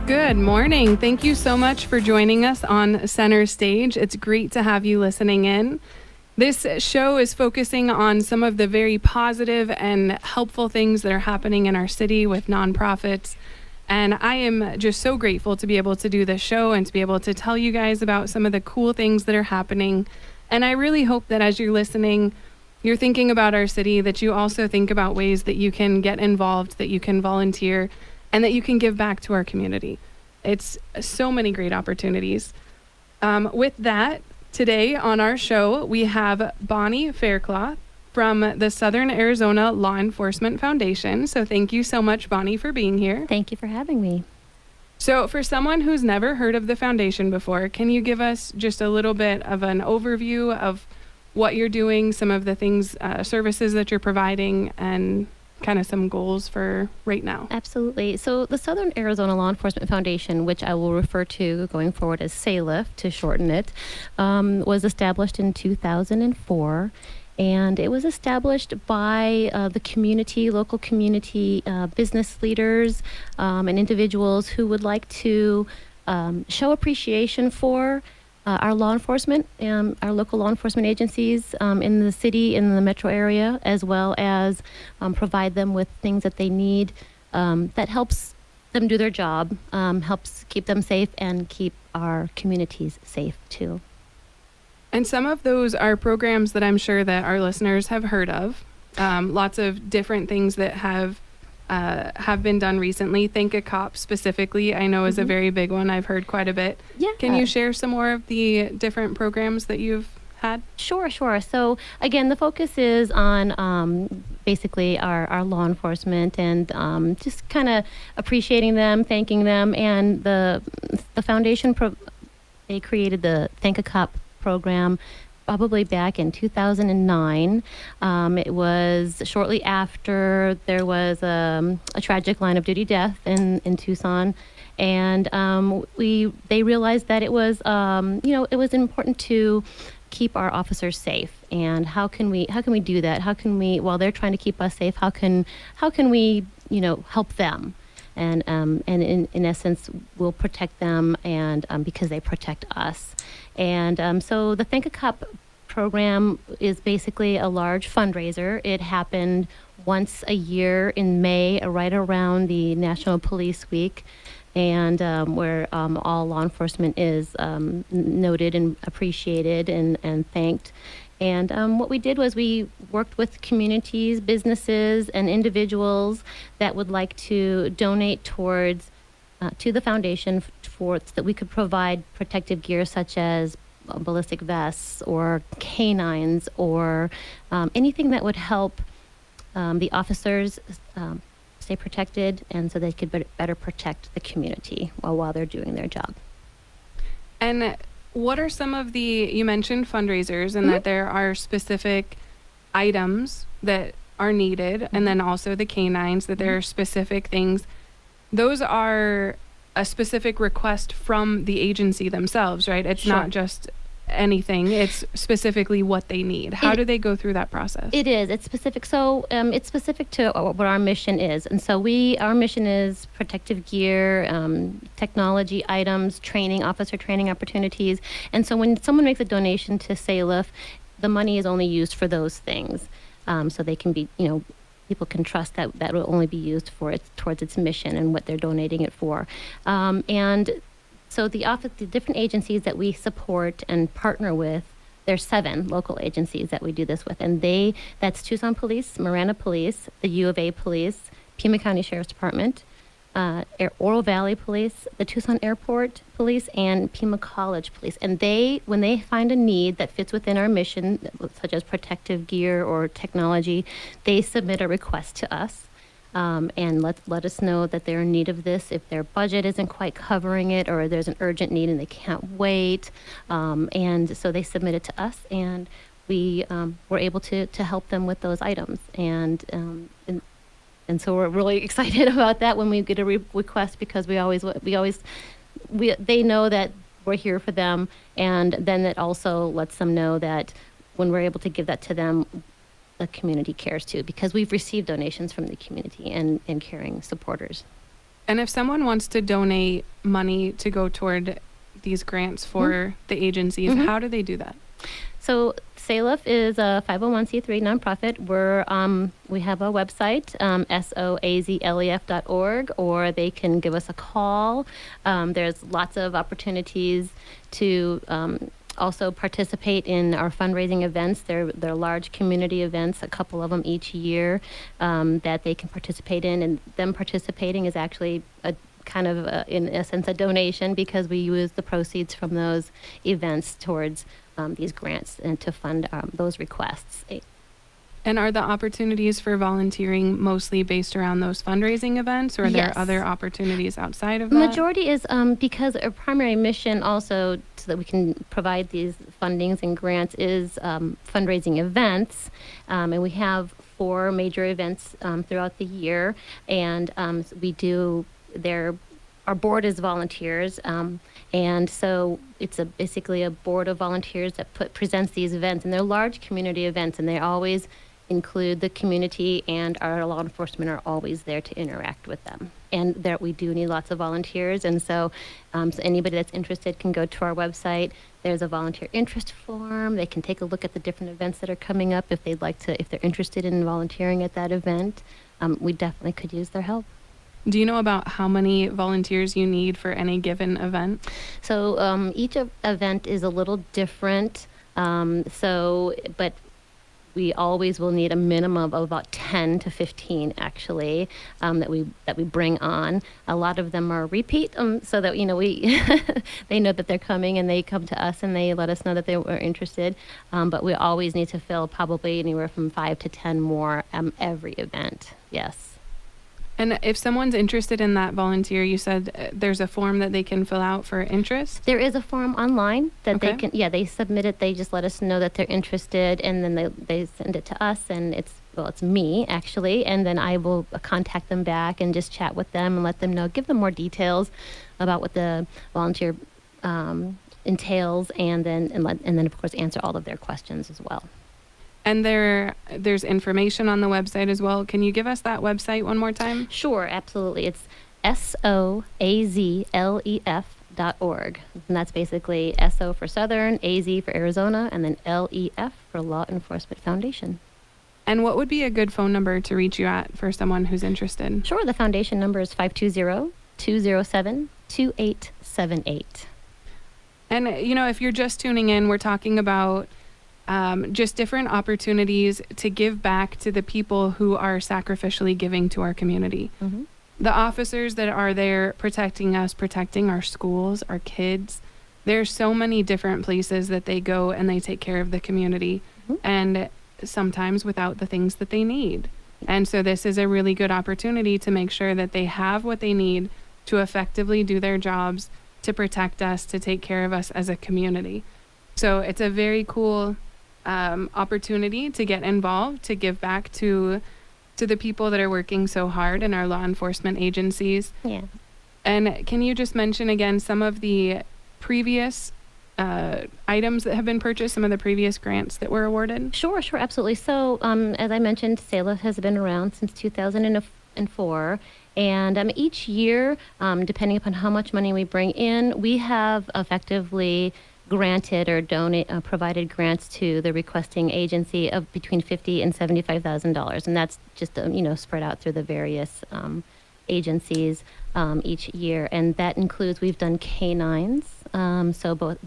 Good morning. Thank you so much for joining us on Center Stage. It's great to have you listening in. This show is focusing on some of the very positive and helpful things that are happening in our city with nonprofits. And I am just so grateful to be able to do this show and to be able to tell you guys about some of the cool things that are happening. And I really hope that as you're listening, you're thinking about our city, that you also think about ways that you can get involved, that you can volunteer, and that you can give back to our community. It's so many great opportunities. With that, today on our show, we have Bonnie Faircloth from the Southern Arizona Law Enforcement Foundation. So thank you so much, Bonnie, for being here. Thank you for having me. So for someone who's never heard of the foundation before, can you give us just a little bit of an overview of what you're doing, some of the things, services that you're providing, and kind of some goals for right now? Absolutely. So the Southern Arizona Law Enforcement Foundation, which I will refer to going forward as SALEF to shorten it, was established in 2004. And it was established by the community, local community business leaders and individuals who would like to show appreciation for our law enforcement, our local law enforcement agencies in the city, in the metro area, as well as provide them with things that they need that helps them do their job, helps keep them safe and keep our communities safe too. And some of those are programs that I'm sure that our listeners have heard of. Lots of different things that have been done recently. Thank a Cop specifically, I know is a very big one. I've heard quite a bit. Yeah. Can you share some more of the different programs that you've had? Sure. So again, the focus is on basically our law enforcement and just kind of appreciating them, thanking them, and the foundation. They created the Thank a Cop program probably back in 2009. It was shortly after there was a tragic line of duty death in Tucson. And they realized that it was important to keep our officers safe. And how can we do that? How can we, while they're trying to keep us safe, how can we, help them? And in essence, we'll protect them and because they protect us. And so the Thank a Cop program is basically a large fundraiser. It happened once a year in May, right around the National Police Week, and where all law enforcement is noted and appreciated and thanked. And what we did was we worked with communities, businesses, and individuals that would like to donate towards to the foundation so that we could provide protective gear such as ballistic vests or canines or anything that would help the officers stay protected and so they could better protect the community while they're doing their job. And what are some of you mentioned fundraisers and that there are specific items that are needed, and then also the canines, that there are specific things. Those are a specific request from the agency themselves, right? It's not just anything. It's specifically what they need. How do they go through that process? It is. It's specific. So it's specific to what our mission is. And so our mission is protective gear, technology items, training, officer training opportunities. And so when someone makes a donation to SALEF, the money is only used for those things. So they can be, people can trust that will only be used towards its mission and what they're donating it for. And so the different agencies that we support and partner with, there's 7 local agencies that we do this with. And that's Tucson Police, Marana Police, the U of A Police, Pima County Sheriff's Department, Oro Valley Police, the Tucson Airport Police, and Pima College Police. And when they find a need that fits within our mission, such as protective gear or technology, they submit a request to us and let us know that they're in need of this. If their budget isn't quite covering it or there's an urgent need and they can't wait. And so they submit it to us, and we were able to help them with those items. And so we're really excited about that when we get a request, because they know that we're here for them, and then it also lets them know that when we're able to give that to them, the community cares too, because we've received donations from the community and caring supporters. And if someone wants to donate money to go toward these grants for the agencies. Mhm. How do they do that? So SALEF is a 501c3 nonprofit. We have a website, soazlef.org, or they can give us a call. There's lots of opportunities to also participate in our fundraising events. They're large community events, a couple of them each year that they can participate in. And them participating is actually a kind of, in a sense, a donation, because we use the proceeds from those events towards these grants and to fund those requests. And are the opportunities for volunteering mostly based around those fundraising events, or are there Yes. other opportunities outside of The that? majority is because our primary mission also, so that we can provide these fundings and grants, is fundraising events. And we have 4 major events throughout the year. And we do, our board is volunteers. And so it's basically a board of volunteers that presents these events. And they're large community events, and they always include the community, and our law enforcement are always there to interact with them. And there we do need lots of volunteers, and so anybody that's interested can go to our website. There's a volunteer interest form. They can take a look at the different events that are coming up if they're interested in volunteering at that event. We definitely could use their help. Do you know about how many volunteers you need for any given event? So each event is a little different. But we always will need a minimum of about 10 to 15, actually, that we bring on. A lot of them are repeat, so that we they know that they're coming, and they come to us and they let us know that they were interested. But we always need to fill probably anywhere from 5 to 10 more every event. Yes. And if someone's interested in that volunteer, you said there's a form that they can fill out for interest? There is a form online that Okay. they submit it. They just let us know that they're interested, and then they send it to us, and it's me, actually, and then I will contact them back and just chat with them and let them know, give them more details about what the volunteer entails, and then of course answer all of their questions as well. And there's information on the website as well. Can you give us that website one more time? Sure, absolutely. It's soazlef.org. And that's basically SO for Southern, AZ for Arizona, and then LEF for Law Enforcement Foundation. And what would be a good phone number to reach you at for someone who's interested? Sure, the foundation number is 520-207-2878. And, if you're just tuning in, we're talking about just different opportunities to give back to the people who are sacrificially giving to our community. Mm-hmm. The officers that are there protecting us, protecting our schools, our kids. There's so many different places that they go and they take care of the community, Mhm. and sometimes without the things that they need. And so this is a really good opportunity to make sure that they have what they need to effectively do their jobs, to protect us, to take care of us as a community. So it's a very cool opportunity to get involved, to give back to the people that are working so hard in our law enforcement agencies. Yeah. And can you just mention again some of the previous items that have been purchased, some of the previous grants that were awarded? Sure, absolutely. So, as I mentioned, SALEF has been around since 2004. And each year, depending upon how much money we bring in, we have effectively granted or provided grants to the requesting agency of between $50,000 and $75,000, and that's just spread out through the various agencies each year, and that includes, we've done canines, so both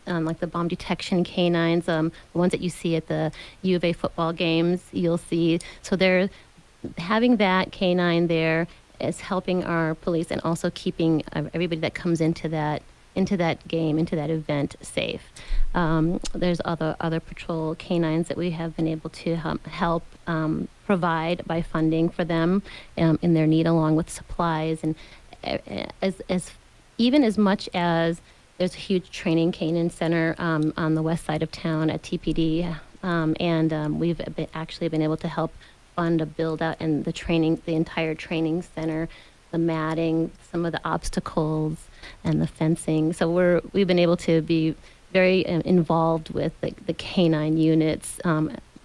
like the bomb detection canines, the ones that you see at the U of A football games, you'll see. So they're having that canine there is helping our police and also keeping everybody that comes into that game, into that event, safe. There's other patrol canines that we have been able to help provide by funding for them in their need, along with supplies, and as much as there's a huge training canine center on the west side of town at TPD, and we've actually been able to help fund a build out and the entire training center, the matting, some of the obstacles, and the fencing. So we've been able to be very involved with the canine units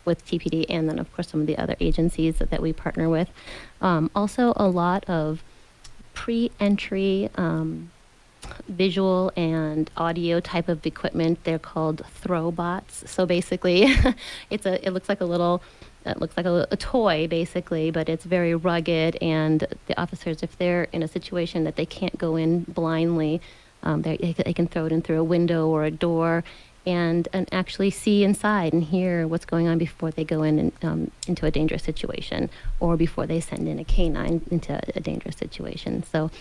with TPD, and then of course some of the other agencies that we partner with. Also a lot of pre-entry visual and audio type of equipment. They're called Throwbots. So basically, it looks like a little. It looks like a toy, basically, but it's very rugged. And the officers, if they're in a situation that they can't go in blindly, they can throw it in through a window or a door, and actually see inside and hear what's going on before they go in and, into a dangerous situation, or before they send in a canine into a dangerous situation. So,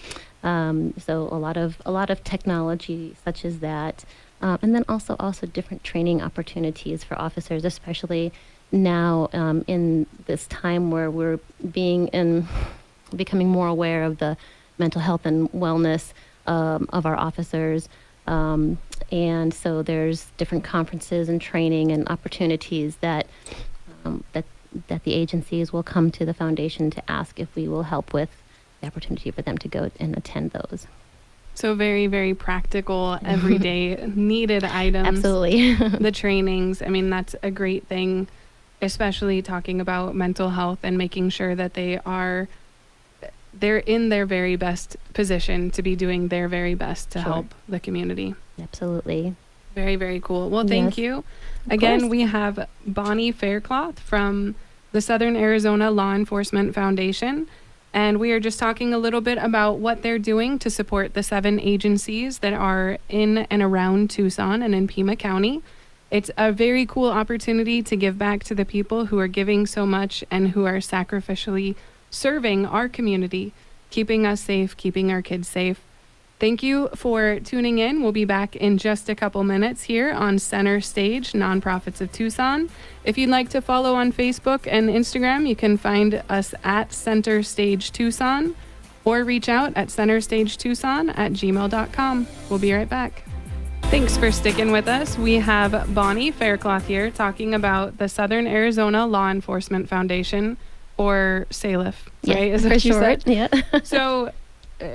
so a lot of technology such as that, and then also different training opportunities for officers, especially now in this time where we're becoming more aware of the mental health and wellness of our officers. And so there's different conferences and training and opportunities that the agencies will come to the foundation to ask if we will help with the opportunity for them to go and attend those. So very, very practical, everyday needed items. Absolutely. The trainings, I mean, that's a great thing, especially talking about mental health and making sure that they're in their very best position to be doing their very best to Sure. help the community. Absolutely. Very, very cool. Well, thank Yes. you. Of Again, course. we have Bonnie Faircloth from the Southern Arizona Law Enforcement Foundation. And we are just talking a little bit about what they're doing to support the 7 agencies that are in and around Tucson and in Pima County. It's a very cool opportunity to give back to the people who are giving so much and who are sacrificially serving our community, keeping us safe, keeping our kids safe. Thank you for tuning in. We'll be back in just a couple minutes here on Center Stage, Nonprofits of Tucson. If you'd like to follow on Facebook and Instagram, you can find us at Center Stage Tucson, or reach out at centerstagetucson@gmail.com. We'll be right back. Thanks for sticking with us. We have Bonnie Faircloth here talking about the Southern Arizona Law Enforcement Foundation, or SALEF, right? Is that for what you short. said? Yeah. So,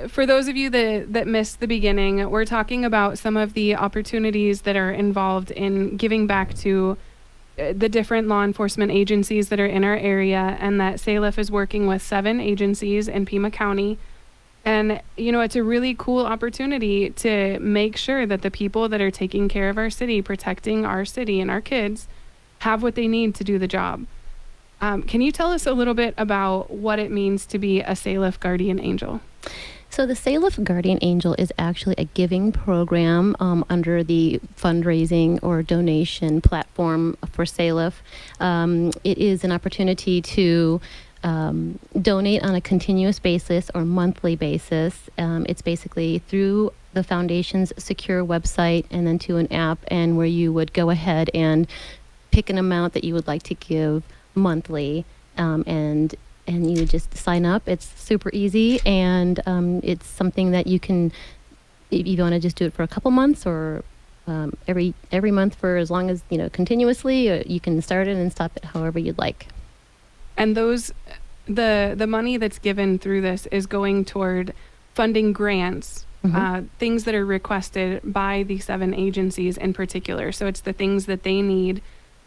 for those of you that missed the beginning, we're talking about some of the opportunities that are involved in giving back to the different law enforcement agencies that are in our area, and that SALEF is working with 7 agencies in Pima County. And, you know, it's a really cool opportunity to make sure that the people that are taking care of our city, protecting our city and our kids, have what they need to do the job. Can you tell us a little bit about what it means to be a SALEF Guardian Angel? So the SALEF Guardian Angel is actually a giving program under the fundraising or donation platform for SALEF. It is an opportunity to donate on a continuous basis or monthly basis. It's basically through the foundation's secure website and then to an app, and where you would go ahead and pick an amount that you would like to give monthly, and you just sign up. It's super easy, and it's something that you can, if you want to just do it for a couple months or every month for as long as, continuously, you can start it and stop it however you'd like. And the money that's given through this is going toward funding grants, things that are requested by the 7 agencies in particular. So it's the things that they need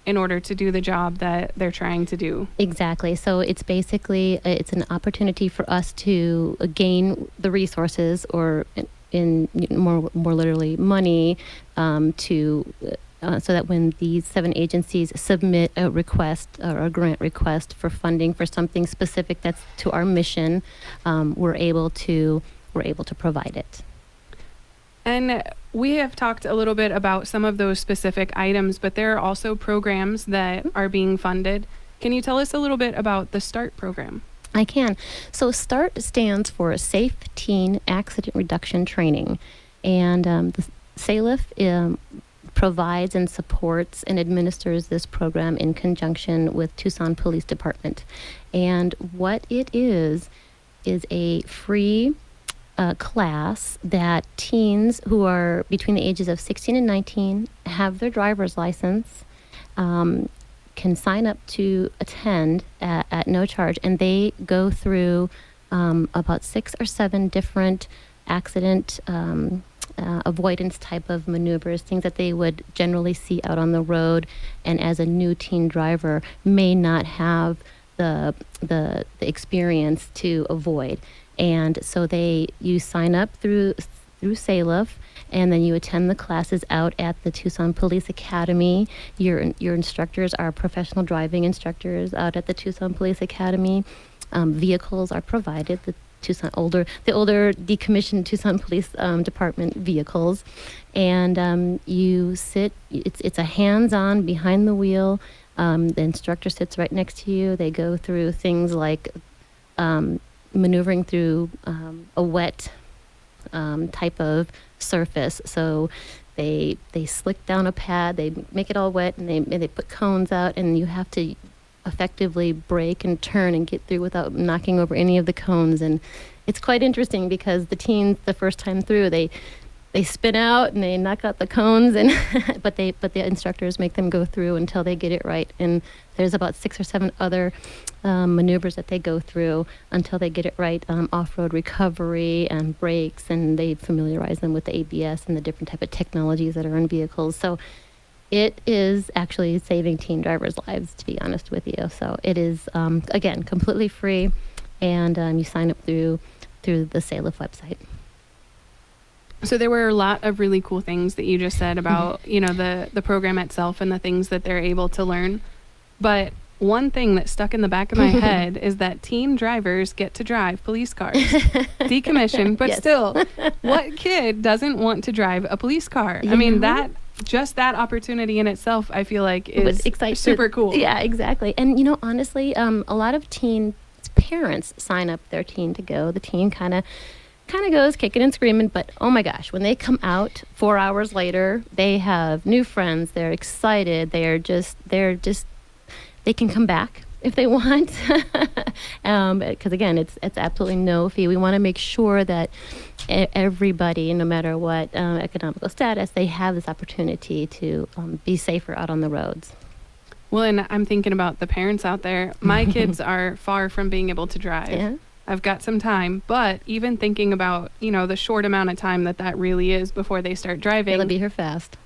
in order to do the job that they're trying to do. Exactly. So it's basically, it's an opportunity for us to gain the resources, or in more literally money, so that when these 7 agencies submit a request or a grant request for funding for something specific that's to our mission, we're able to provide it. And we have talked a little bit about some of those specific items, but there are also programs that are being funded. Can you tell us a little bit about the START program? I can. So START stands for Safe Teen Accident Reduction Training. And the SALEF provides and supports and administers this program in conjunction with Tucson Police Department. And what it is a free class that teens who are between the ages of 16 and 19 have their driver's license, can sign up to attend at no charge, and they go through about 6 or 7 different accident avoidance type of maneuvers, things that they would generally see out on the road, and as a new teen driver may not have the experience to avoid. And so you sign up through through SALIF, and then you attend the classes out at the Tucson Police Academy. Your instructors are professional driving instructors out at the Tucson Police Academy. Vehicles are provided. The older decommissioned Tucson Police Department vehicles, and you sit. It's a hands-on behind the wheel. The instructor sits right next to you. They go through things like maneuvering through a wet type of surface. So they slick down a pad. They make it all wet, and they put cones out, and you have to effectively brake and turn and get through without knocking over any of the cones. And it's quite interesting because the teens, the first time through, they spin out and they knock out the cones, and but the instructors make them go through until they get it right. And there's about 6 or 7 other maneuvers that they go through until they get it right. Off-road recovery and brakes, and they familiarize them with the ABS and the different type of technologies that are in vehicles. So it is actually saving teen drivers' lives, to be honest with you. So it is, again, completely free, and you sign up through the SALIF website. So there were a lot of really cool things that you just said about, the program itself and the things that they're able to learn. But one thing that stuck in the back of my head is that teen drivers get to drive police cars, decommissioned, but Yes. Still, what kid doesn't want to drive a police car? I mean, that opportunity in itself, I feel like is super cool. Yeah, exactly. And, honestly, a lot of teen parents sign up their teen to go. The teen kind of goes kicking and screaming, but oh my gosh, when they come out 4 hours later, they have new friends. They're excited. They can come back if they want, because again, it's absolutely no fee. We want to make sure that everybody, no matter what economical status, they have this opportunity to be safer out on the roads. Well, and I'm thinking about the parents out there. My kids are far from being able to drive. Yeah. I've got some time, but even thinking about, the short amount of time that really is before they start driving. It'll be here fast.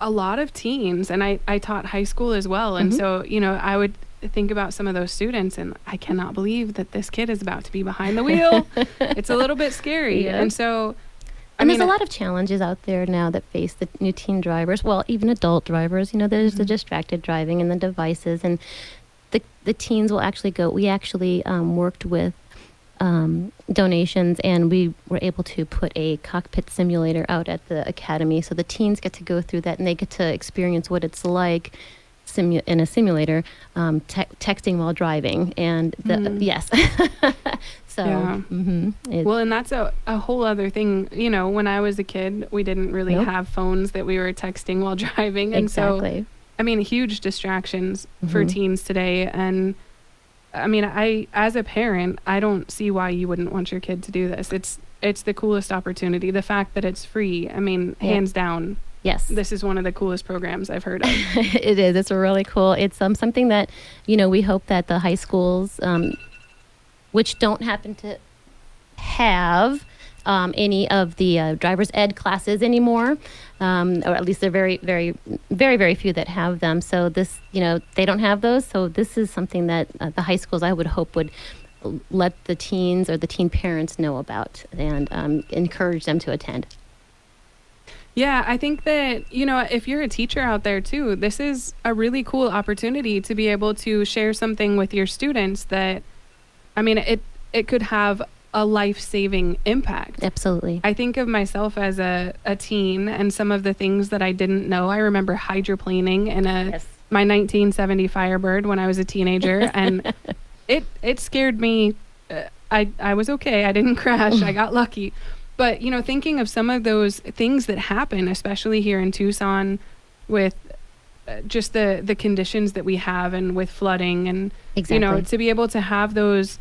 A lot of teens, and I taught high school as well. And so, I would think about some of those students, and I cannot believe that this kid is about to be behind the wheel. It's a little bit scary. Yeah. And so, there's a lot of challenges out there now that face the new teen drivers. Well, even adult drivers, there's the distracted driving and the devices, and the teens will actually go. We actually worked with donations, and we were able to put a cockpit simulator out at the academy, so the teens get to go through that, and they get to experience what it's like in a simulator, texting while driving. And yes. So yeah. Well, and that's a whole other thing. When I was a kid, we didn't really have phones that we were texting while driving, and exactly. So huge distractions for teens today. And as a parent, I don't see why you wouldn't want your kid to do this. It's the coolest opportunity. The fact that it's free, hands down. Yes. This is one of the coolest programs I've heard of. It is. It's really cool. It's something that, we hope that the high schools, which don't happen to have any of the driver's ed classes anymore, or at least they're very, very, very, very few that have them. So this, they don't have those. So this is something that the high schools, I would hope, would let the teens or the teen parents know about and encourage them to attend. Yeah, I think that, if you're a teacher out there too, this is a really cool opportunity to be able to share something with your students that, it could have a life-saving impact. Absolutely. I think of myself as a teen and some of the things that I didn't know. I remember hydroplaning in my 1970 Firebird when I was a teenager, and it scared me. I was okay. I didn't crash. I got lucky. But, thinking of some of those things that happen, especially here in Tucson with just the conditions that we have and with flooding and, exactly. To be able to have those,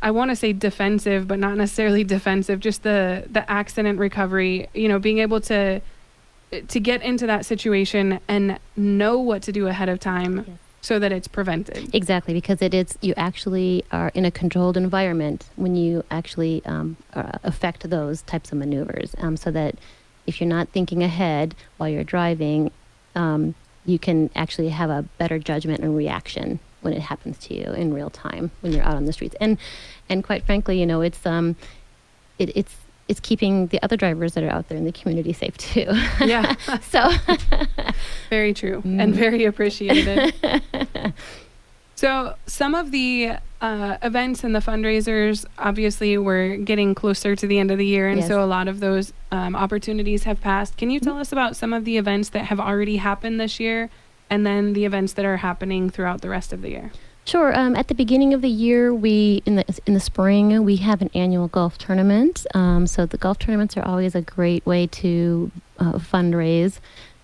I want to say defensive, but not necessarily defensive, just the accident recovery, being able to get into that situation and know what to do ahead of time. Yes. So that it's prevented. Exactly, because you actually are in a controlled environment when you actually affect those types of maneuvers. So that if you're not thinking ahead while you're driving, you can actually have a better judgment and reaction when it happens to you in real time when you're out on the streets. And quite frankly, it's it's keeping the other drivers that are out there in the community safe too. Yeah. So Very true and very appreciated. So some of the events and the fundraisers, obviously, we're getting closer to the end of the year, and Yes. so a lot of those opportunities have passed. Can you tell us about some of the events that have already happened this year, and then the events that are happening throughout the rest of the year? Sure. At the beginning of the year, in the spring, we have an annual golf tournament. So the golf tournaments are always a great way to fundraise,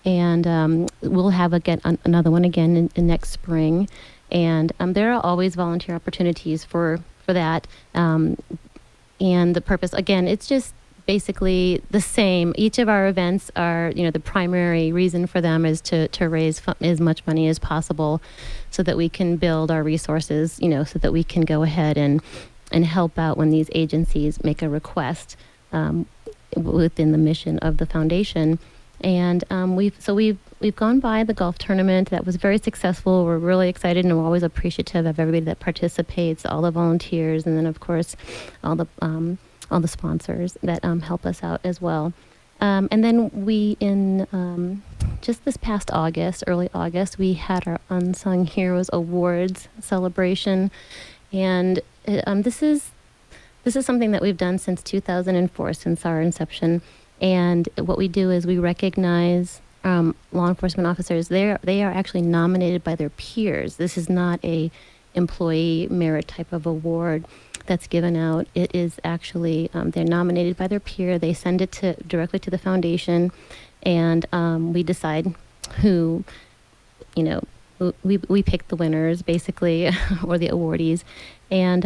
and we'll have another one again in next spring. And there are always volunteer opportunities for that. And the purpose, again, it's just basically the same. Each of our events are, the primary reason for them is to raise as much money as possible so that we can build our resources, so that we can go ahead and help out when these agencies make a request within the mission of the foundation. And we've gone by the golf tournament. That was very successful. We're really excited, and we're always appreciative of everybody that participates, all the volunteers, and then of course all the sponsors that help us out as well. And then we, in just this past August, early August, we had our Unsung Heroes Awards celebration, and this is something that we've done since 2004, since our inception. And what we do is we recognize law enforcement officers. They are actually nominated by their peers. This is not a employee merit type of award that's given out. It is actually they're nominated by their peer. They send it directly to the foundation, and we decide who, we pick the winners basically, or the awardees, and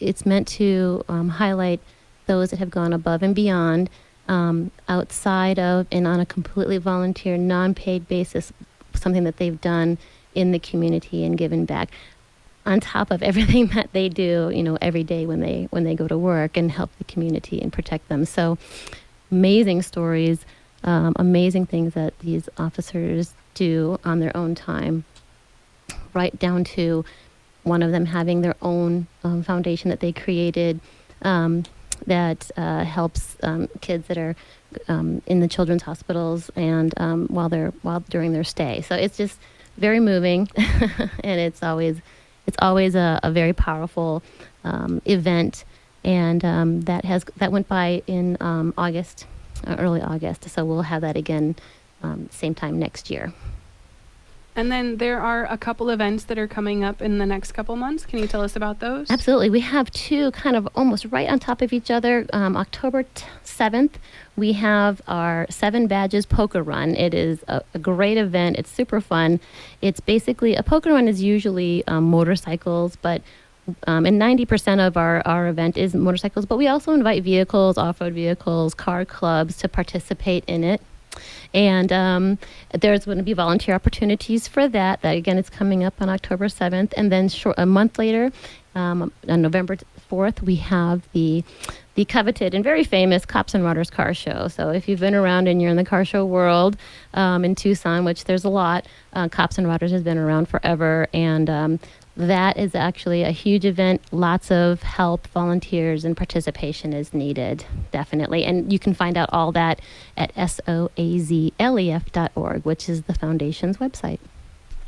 it's meant to highlight those that have gone above and beyond. Outside of and on a completely volunteer, non-paid basis, something that they've done in the community and given back, on top of everything that they do, every day when they go to work and help the community and protect them. So amazing stories, amazing things that these officers do on their own time, right down to one of them having their own foundation that they created, that helps kids that are in the children's hospitals and while during their stay. So it's just very moving, and it's always a very powerful event. And that went by in August, early August. So we'll have that again same time next year. And then there are a couple events that are coming up in the next couple months. Can you tell us about those? Absolutely. We have two kind of almost right on top of each other. October 7th, we have our 7 Badges Poker Run. It is a great event. It's super fun. It's basically, a poker run is usually motorcycles, but and 90% of our event is motorcycles, but we also invite vehicles, off-road vehicles, car clubs to participate in it. And there's going to be volunteer opportunities for that. That again, is coming up on October 7th. And then a month later, on November 4th, we have the coveted and very famous Cops and Rudders Car Show. So if you've been around and you're in the car show world in Tucson, which there's a lot, Cops and Rudders has been around forever. And that is actually a huge event. Lots of help, volunteers, and participation is needed, definitely. And you can find out all that at soazlef.org, which is the foundation's website.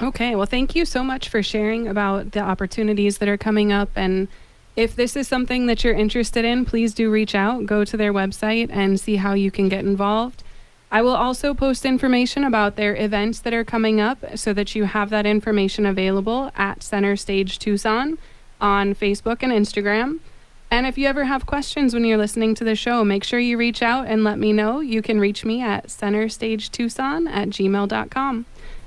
Okay, well, thank you so much for sharing about the opportunities that are coming up. And if this is something that you're interested in, please do reach out, go to their website and see how you can get involved. I will also post information about their events that are coming up so that you have that information available at Center Stage Tucson on Facebook and Instagram. And if you ever have questions when you're listening to the show, make sure you reach out and let me know. You can reach me at centerstagetucson@gmail.com.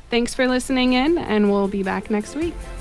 Thanks for listening in, and we'll be back next week.